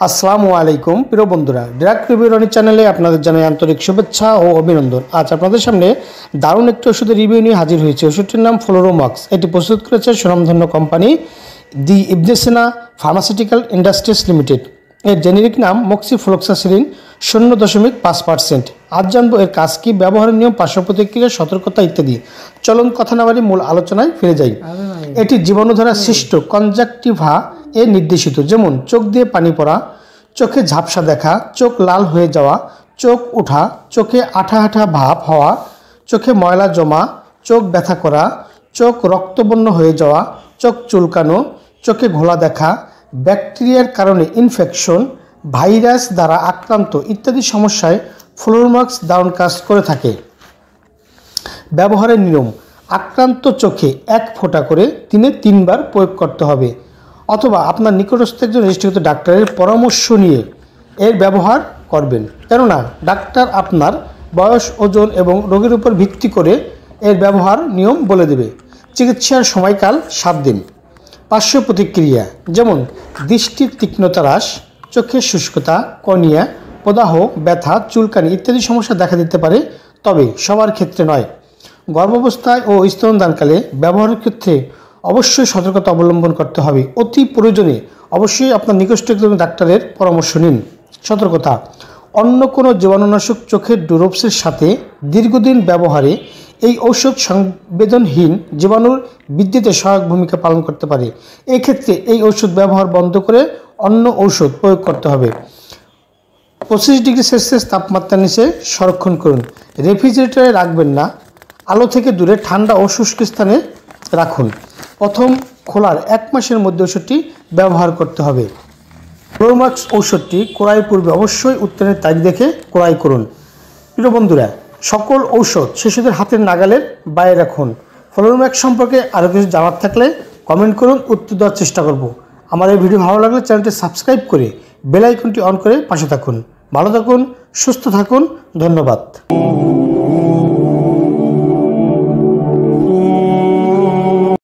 আসসালামু আলাইকুম প্রিয় বন্ধুরা, ড্রাগ রিভিউ রনি চ্যানেলে আপনাদের জানাই আন্তরিক শুভেচ্ছা ও অভিনন্দন। আজ আপনাদের সামনে দারুণ একটি ওষুধের রিভিউ নিয়ে হাজির হয়েছে। ওষুধটির নাম ফ্লোরোমাক্স। এটি প্রস্তুত করেছে সুনামধন্য company the Ibn Sina pharmaceutical industries limited. এর জেনেরিক নাম মক্সিফ্লোক্সাসিলিন 0.5%। আজ জানবো এর কাজ কী, ব্যবহারের নিয়ম, পার্শ্ব প্রতিক্রিয়া, সতর্কতা ইত্যাদি। চলুন কথা না বাড়ি মূল আলোচনায় ফিরে যাই। এটি জীবাণু দ্বারা সৃষ্ট কনজাক্টিভা এ নির্দেশিত, যেমন চোখ দিয়ে পানি পড়া, চোখে ঝাপসা দেখা, চোখ লাল হয়ে যাওয়া, চোখ ওঠা, চোখে আঠা আঠা ভাব হওয়া, চোখে ময়লা জমা, চোখ ব্যথা করা, চোখ রক্তবর্ণ হয়ে যাওয়া, চোখ চুলকানো, চোখে ঘোলা দেখা, ব্যাকটেরিয়ার কারণে ইনফেকশন, ভাইরাস দ্বারা আক্রান্ত ইত্যাদি সমস্যায় ফ্লোরোমাক্স দারুণ কাজ করে থাকে। ব্যবহারের নিয়ম: আক্রান্ত চোখে 1 ফোঁটা করে দিনে 3 বার প্রয়োগ করতে হবে, অথবা আপনার নিকটস্থ একজন রেজিস্ট্রিকৃত ডাক্তারের পরামর্শ নিয়ে এর ব্যবহার করবেন, কেননা ডাক্তার আপনার বয়স, ওজন এবং রোগের উপর ভিত্তি করে এর ব্যবহার নিয়ম বলে দেবে। চিকিৎসার সময়কাল 7 দিন। পার্শ্ব প্রতিক্রিয়া যেমন দৃষ্টির তীক্ষ্ণতা হ্রাস, চোখের শুষ্কতা, কর্নিয়া, প্রদাহ, ব্যথা, চুলকানি ইত্যাদি সমস্যা দেখা দিতে পারে, তবে সবার ক্ষেত্রে নয়। গর্ভাবস্থায় ও স্তনদানকালে ব্যবহারের ক্ষেত্রে অবশ্যই সতর্কতা অবলম্বন করতে হবে। অতি প্রয়োজনে অবশ্যই আপনার নিকটস্থ একজন ডাক্তারের পরামর্শ নিন। সতর্কতা: অন্য কোনো জীবাণুনাশক চোখের ড্রপসের সাথে দীর্ঘদিন ব্যবহারে এই ঔষধ সংবেদনহীন জীবাণুর বৃদ্ধিতে সহায়ক ভূমিকা পালন করতে পারে। এক্ষেত্রে এই ওষুধ ব্যবহার বন্ধ করে অন্য ঔষধ প্রয়োগ করতে হবে। 25 ডিগ্রি সেলসিয়াস তাপমাত্রার নিচে সংরক্ষণ করুন। রেফ্রিজারেটরে রাখবেন না, আলো থেকে দূরে ঠান্ডা ও শুষ্ক স্থানে রাখুন। প্রথম খোলার 1 মাসের মধ্যে ওষুধটি ব্যবহার করতে হবে। ফ্লোরোমাক্স ঔষধটি ক্রয়ের পূর্বে অবশ্যই উত্তরের তারিখ দেখে ক্রয় করুন। প্রিয় বন্ধুরা, সকল ঔষধ শিশুদের হাতের নাগালের বাইরে রাখুন। ফ্লোরোমাক্স সম্পর্কে আরও কিছু জানার থাকলে কমেন্ট করুন, উত্তর দেওয়ার চেষ্টা করব। আমার এই ভিডিও ভালো লাগলে চ্যানেলটি সাবস্ক্রাইব করে বেল আইকনটি অন করে পাশে থাকুন। ভালো থাকুন, সুস্থ থাকুন, ধন্যবাদ।